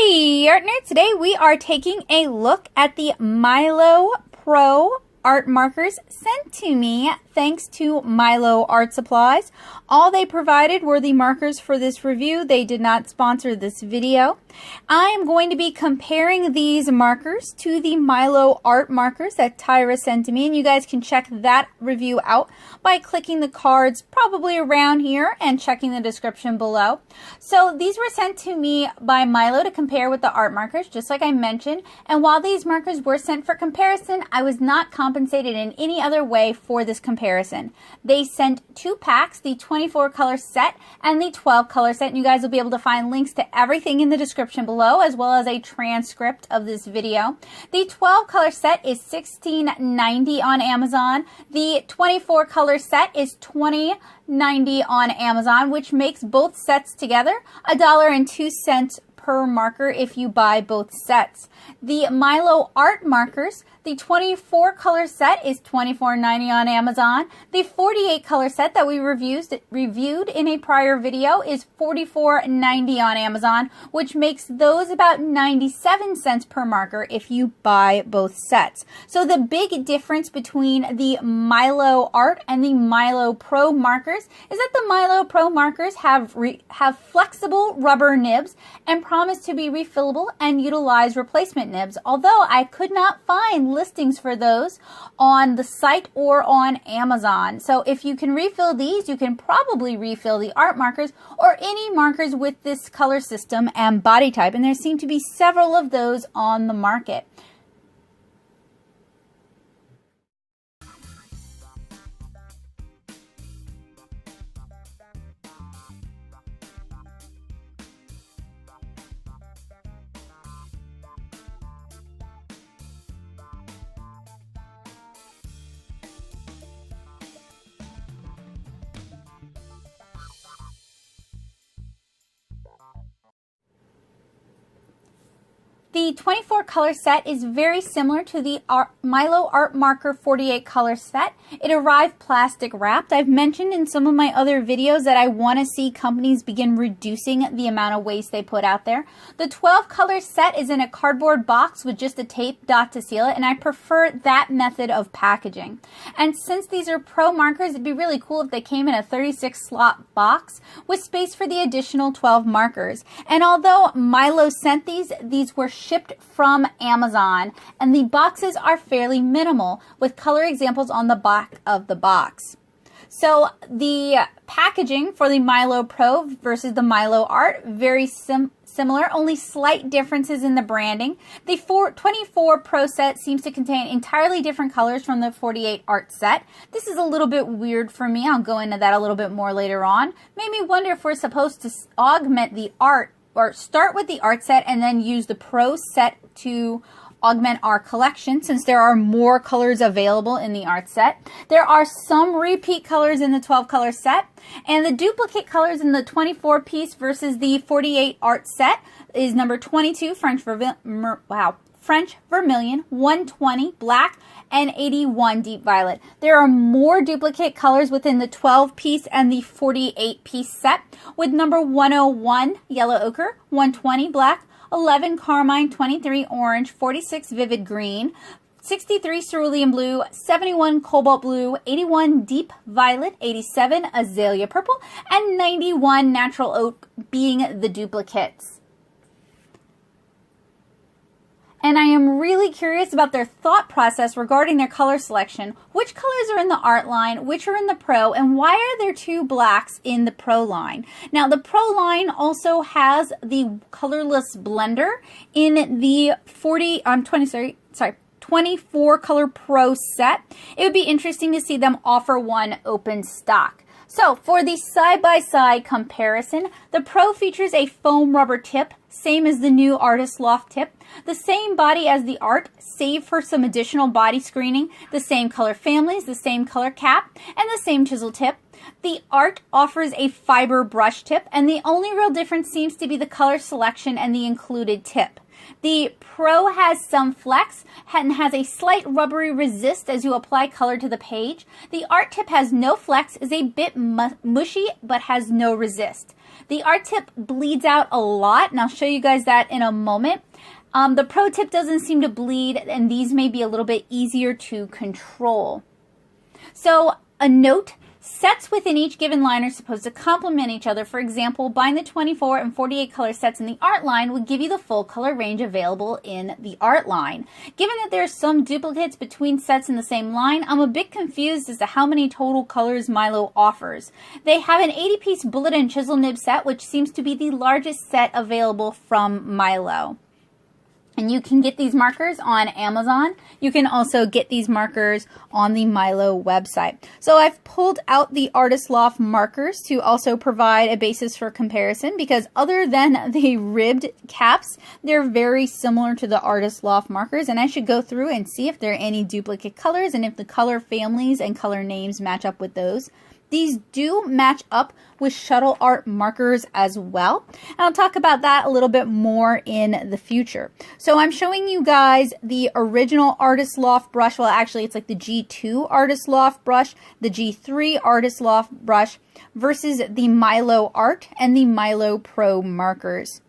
Hey Artnerds, today we are taking a look at the Milo Pro art markers sent to me thanks to Milo Art Supplies. All they provided were the markers for this review. They did not sponsor this video. I am going to be comparing these markers to the Milo Art markers that Tyra sent to me, and you guys can check that review out by clicking the cards probably around here and checking the description below. So these were sent to me by Milo to compare with the art markers, just like I mentioned, and while these markers were sent for comparison, I was not compensated in any other way for this comparison. They sent 2 packs, the 24 color set and the 12 color set, and you guys will be able to find links to everything in the description below, as well as a transcript of this video. The 12 color set is $16.90 on Amazon. The 24 color set is $20.90 on Amazon, which makes both sets together $1.02 per marker if you buy both sets. The Milo Art markers, the 24 color set is $24.90 on Amazon. The 48 color set that we reviewed in a prior video is $44.90 on Amazon, which makes those about 97 cents per marker if you buy both sets. So the big difference between the Milo Art and the Milo Pro markers is that the Milo Pro markers have flexible rubber nibs and promise to be refillable and utilize replacement nibs, although I could not find listings for those on the site or on Amazon. So if you can refill these, you can probably refill the art markers or any markers with this color system and body type, and there seem to be several of those on the market. The 24 color set is very similar to the Milo Art Marker 48 color set. It arrived plastic wrapped. I've mentioned in some of my other videos that I want to see companies begin reducing the amount of waste they put out there. The 12 color set is in a cardboard box with just a tape dot to seal it, and I prefer that method of packaging. And since these are pro markers, it'd be really cool if they came in a 36 slot box with space for the additional 12 markers. And although Milo sent these were shipped from Amazon, and the boxes are fairly minimal with color examples on the back of the box. So the packaging for the Milo Pro versus the Milo Art, very similar, only slight differences in the branding. The 24 Pro set seems to contain entirely different colors from the 48 Art set. This is a little bit weird for me. I'll go into that a little bit more later on. Made me wonder if we're supposed to augment the art, or start with the art set and then use the Pro set to augment our collection, since there are more colors available in the art set. There are some repeat colors in the 12 color set, and the duplicate colors in the 24 piece versus the 48 art set is number 22 French Vermilion, 120 Black, and 81 Deep Violet. There are more duplicate colors within the 12 piece and the 48 piece set, with number 101 Yellow Ochre, 120 Black, 11 Carmine, 23 Orange, 46 Vivid Green, 63 Cerulean Blue, 71 Cobalt Blue, 81 Deep Violet, 87 Azalea Purple, and 91 Natural Oak being the duplicates. And I am really curious about their thought process regarding their color selection. Which colors are in the art line, which are in the Pro, and why are there 2 blacks in the Pro line? Now, the Pro line also has the colorless blender in the 24 color Pro set. It would be interesting to see them offer one open stock. So for the side-by-side comparison, the Pro features a foam rubber tip, same as the new Artist Loft tip, the same body as the Art, save for some additional body screening, the same color families, the same color cap, and the same chisel tip. The Art offers a fiber brush tip, and the only real difference seems to be the color selection and the included tip. The Pro has some flex and has a slight rubbery resist as you apply color to the page. The Art tip has no flex, is a bit mushy, but has no resist. The Art tip bleeds out a lot, and I'll show you guys that in a moment. The Pro tip doesn't seem to bleed, and these may be a little bit easier to control. So a note, sets within each given line are supposed to complement each other. For example, buying the 24 and 48 color sets in the Art line would give you the full color range available in the Art line. Given that there's some duplicates between sets in the same line, I'm a bit confused as to how many total colors Milo offers. They have an 80-piece bullet and chisel nib set, which seems to be the largest set available from Milo. And you can get these markers on Amazon. You can also get these markers on the Milo website. So I've pulled out the Artist Loft markers to also provide a basis for comparison, because other than the ribbed caps, they're very similar to the Artist Loft markers. And I should go through and see if there are any duplicate colors and if the color families and color names match up with those. These do match up with Shuttle Art markers as well. And I'll talk about that a little bit more in the future. So I'm showing you guys the original Artist Loft brush. Well, actually, it's like the G2 Artist Loft brush, the G3 Artist Loft brush versus the Milo Art and the Milo Pro markers.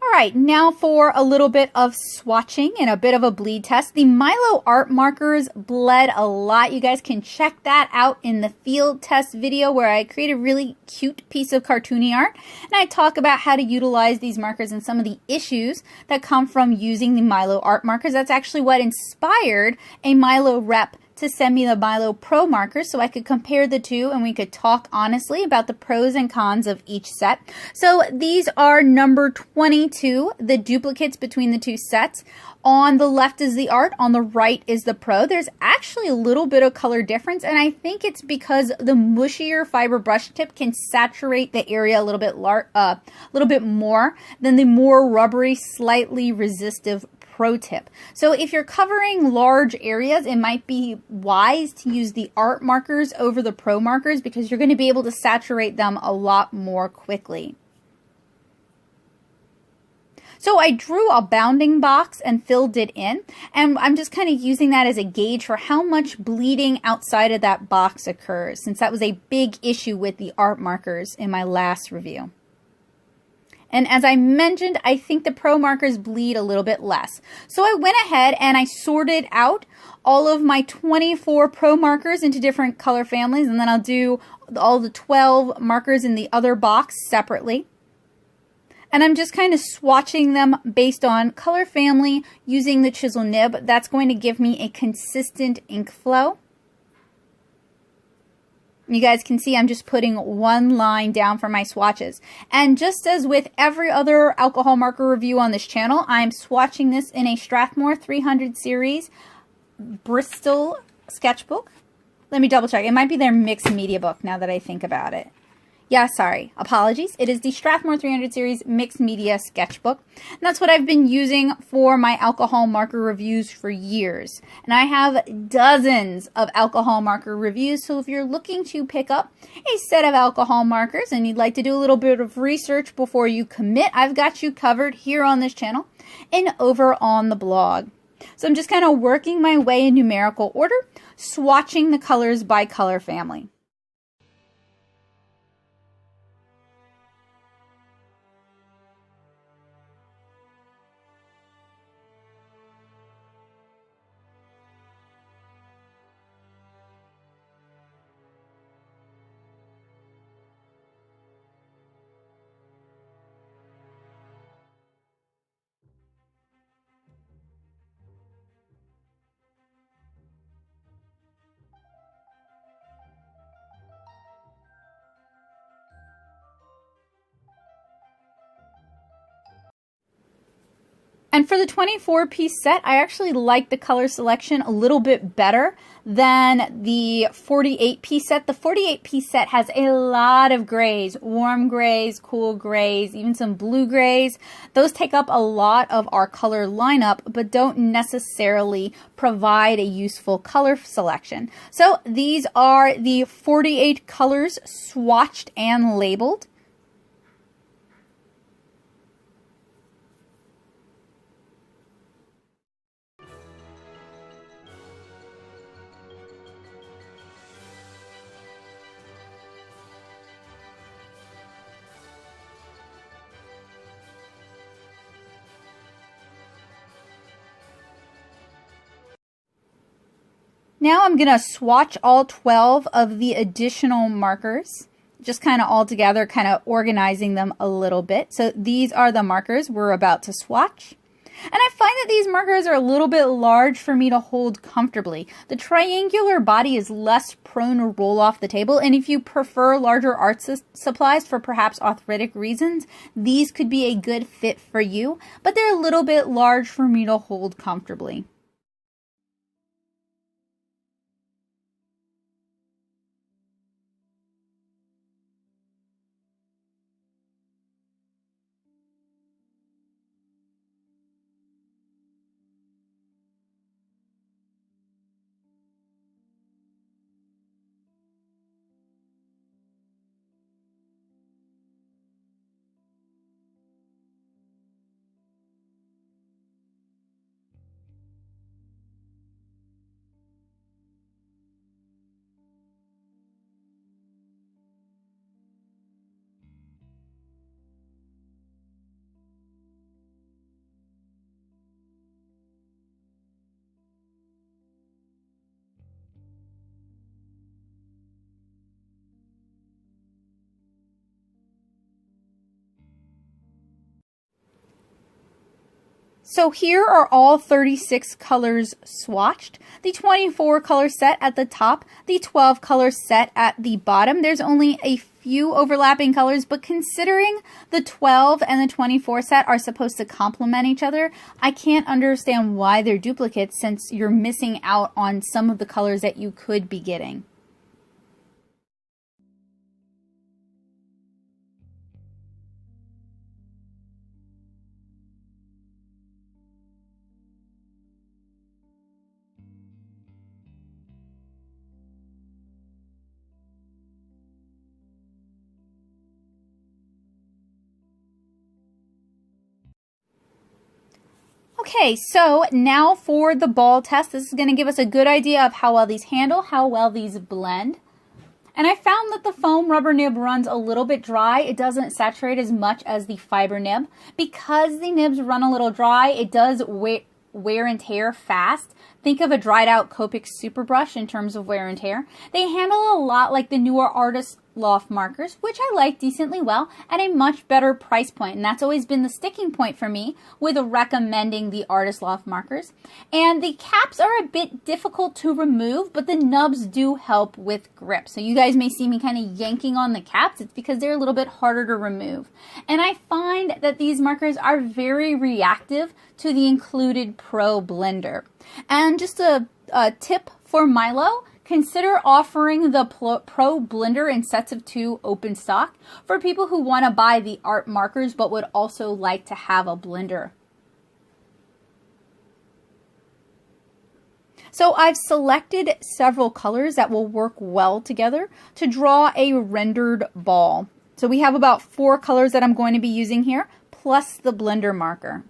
All right, now for a little bit of swatching and a bit of a bleed test. The Milo Art markers bled a lot. You guys can check that out in the field test video where I create a really cute piece of cartoony art. And I talk about how to utilize these markers and some of the issues that come from using the Milo Art markers. That's actually what inspired a Milo rep to send me the Milo Pro markers so I could compare the two and we could talk honestly about the pros and cons of each set. So these are number 22, the duplicates between the two sets. On the left is the Art, on the right is the Pro. There's actually a little bit of color difference, and I think it's because the mushier fiber brush tip can saturate the area a little bit more than the more rubbery, slightly resistive Pro tip. So if you're covering large areas, it might be wise to use the Art markers over the Pro markers because you're going to be able to saturate them a lot more quickly. So I drew a bounding box and filled it in, and I'm just kind of using that as a gauge for how much bleeding outside of that box occurs, since that was a big issue with the Art markers in my last review. And as I mentioned, I think the Pro markers bleed a little bit less. So I went ahead and I sorted out all of my 24 Pro markers into different color families, and then I'll do all the 12 markers in the other box separately. And I'm just kind of swatching them based on color family using the chisel nib. That's going to give me a consistent ink flow. You guys can see I'm just putting one line down for my swatches. And just as with every other alcohol marker review on this channel, I'm swatching this in a Strathmore 300 series Bristol sketchbook. Let me double check. It might be their mixed media book now that I think about it. Yeah, sorry. Apologies. It is the Strathmore 300 series mixed media sketchbook. And that's what I've been using for my alcohol marker reviews for years. And I have dozens of alcohol marker reviews. So if you're looking to pick up a set of alcohol markers and you'd like to do a little bit of research before you commit, I've got you covered here on this channel and over on the blog. So I'm just kind of working my way in numerical order, swatching the colors by color family. And for the 24-piece set, I actually like the color selection a little bit better than the 48-piece set. The 48-piece set has a lot of grays, warm grays, cool grays, even some blue grays. Those take up a lot of our color lineup, but don't necessarily provide a useful color selection. So these are the 48 colors swatched and labeled. Now I'm going to swatch all 12 of the additional markers, just kind of all together, kind of organizing them a little bit. So these are the markers we're about to swatch. And I find that these markers are a little bit large for me to hold comfortably. The triangular body is less prone to roll off the table, and if you prefer larger art supplies for perhaps arthritic reasons, these could be a good fit for you, but they're a little bit large for me to hold comfortably. So here are all 36 colors swatched. The 24 color set at the top, the 12 color set at the bottom. There's only a few overlapping colors, but considering the 12 and the 24 set are supposed to complement each other, I can't understand why they're duplicates since you're missing out on some of the colors that you could be getting. Okay, so now for the ball test. This is going to give us a good idea of how well these handle, how well these blend. And I found that the foam rubber nib runs a little bit dry. It doesn't saturate as much as the fiber nib. Because the nibs run a little dry, it does wear and tear fast. Think of a dried out Copic super brush in terms of wear and tear. They handle a lot like the newer Artist Loft markers, which I like decently well, at a much better price point. And that's always been the sticking point for me with recommending the Artist Loft markers. And the caps are a bit difficult to remove, but the nubs do help with grip. So you guys may see me kind of yanking on the caps. It's because they're a little bit harder to remove. And I find that these markers are very reactive to the included Pro blender. And just a tip for Milo, consider offering the Pro blender in sets of 2 open stock for people who want to buy the art markers but would also like to have a blender. So I've selected several colors that will work well together to draw a rendered ball. So we have about 4 colors that I'm going to be using here, plus the blender marker.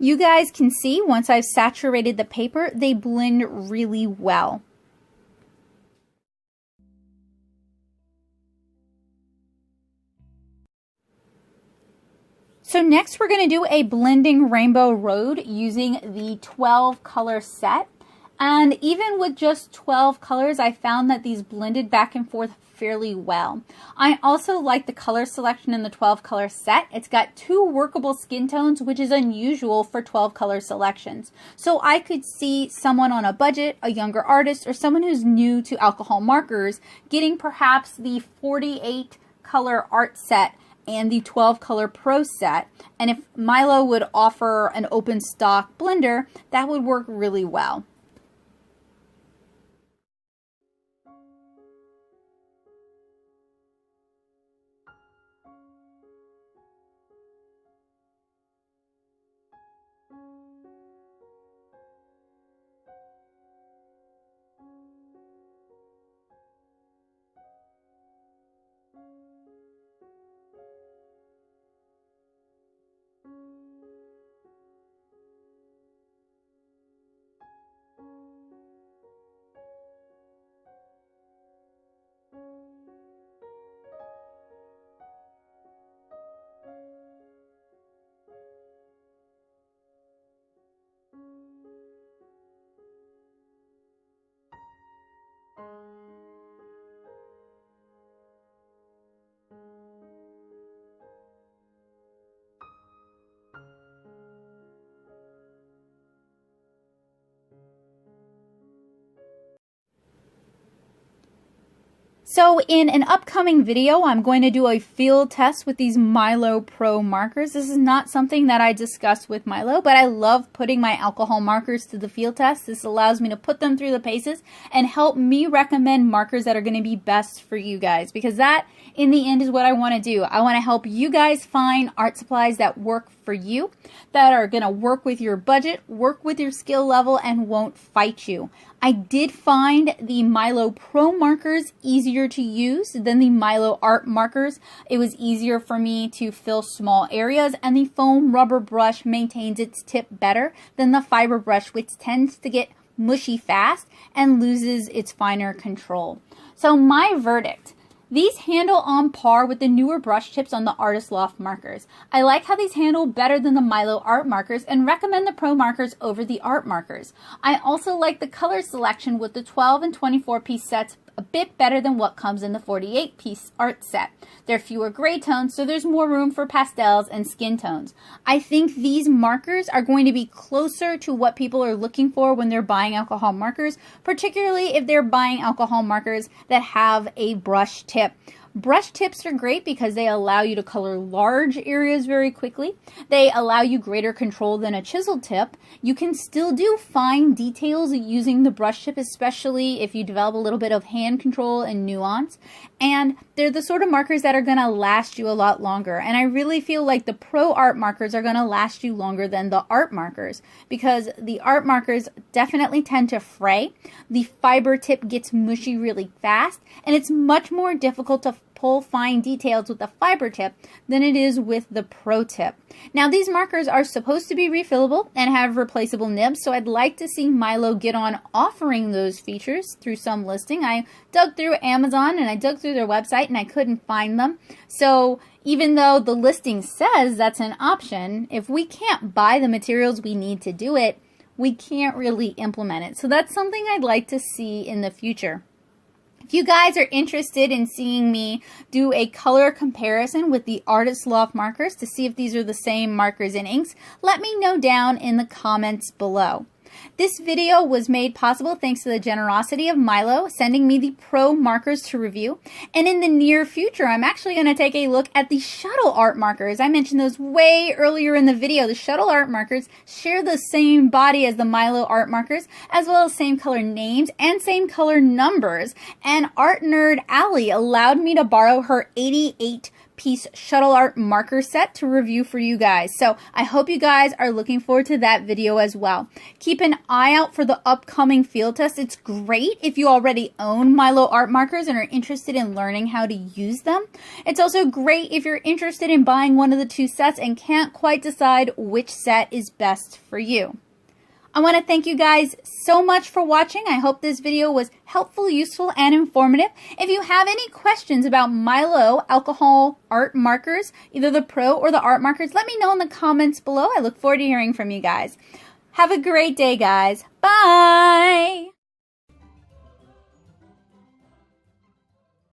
You guys can see once I've saturated the paper, they blend really well. So next we're going to do a blending rainbow road using the 12 color set. And even with just 12 colors, I found that these blended back and forth fairly well. I also like the color selection in the 12 color set. It's got 2 workable skin tones, which is unusual for 12 color selections. So I could see someone on a budget, a younger artist, or someone who's new to alcohol markers getting perhaps the 48 color art set and the 12 color pro set, and if Milo would offer an open stock blender, that would work really well. So in an upcoming video, I'm going to do a field test with these Milo Pro markers. This is not something that I discussed with Milo, but I love putting my alcohol markers to the field test. This allows me to put them through the paces and help me recommend markers that are going to be best for you guys, because that in the end is what I want to do. I want to help you guys find art supplies that work for you, that are going to work with your budget, work with your skill level, and won't fight you. I did find the Milo Pro markers easier to use than the Milo Art markers. It was easier for me to fill small areas, and the foam rubber brush maintains its tip better than the fiber brush, which tends to get mushy fast and loses its finer control. So my verdict: these handle on par with the newer brush tips on the Artist Loft markers. I like how these handle better than the Milo Art markers and recommend the Pro markers over the Art markers. I also like the color selection with the 12 and 24 piece sets a bit better than what comes in the 48 piece art set. There are fewer gray tones, so there's more room for pastels and skin tones. I think these markers are going to be closer to what people are looking for when they're buying alcohol markers, particularly if they're buying alcohol markers that have a brush tip. Brush tips are great because they allow you to color large areas very quickly. They allow you greater control than a chisel tip. You can still do fine details using the brush tip, especially if you develop a little bit of hand control and nuance. And they're the sort of markers that are going to last you a lot longer. And I really feel like the Pro Art markers are going to last you longer than the Art markers, because the Art markers definitely tend to fray. The fiber tip gets mushy really fast, and it's much more difficult to pull fine details with the fiber tip than it is with the Pro tip. Now, these markers are supposed to be refillable and have replaceable nibs, so I'd like to see Milo get on offering those features through some listing. I dug through Amazon and I dug through their website and I couldn't find them. So even though the listing says that's an option, if we can't buy the materials we need to do it, we can't really implement it. So that's something I'd like to see in the future. If you guys are interested in seeing me do a color comparison with the Artist Loft markers to see if these are the same markers and inks, let me know down in the comments below. This video was made possible thanks to the generosity of Milo sending me the Pro markers to review. And in the near future, I'm actually going to take a look at the Shuttle Art markers. I mentioned those way earlier in the video. The Shuttle Art markers share the same body as the Milo Art markers, as well as same color names and same color numbers. And Art Nerd Alley allowed me to borrow her 88 piece shuttle art marker set to review for you guys. So I hope you guys are looking forward to that video as well. Keep an eye out for the upcoming field test. It's great if you already own Milo Art Markers and are interested in learning how to use them. It's also great if you're interested in buying one of the two sets and can't quite decide which set is best for you. I want to thank you guys so much for watching. I hope this video was helpful, useful, and informative. If you have any questions about Milo alcohol art markers, either the Pro or the Art Markers, let me know in the comments below. I look forward to hearing from you guys. Have a great day, guys. Bye!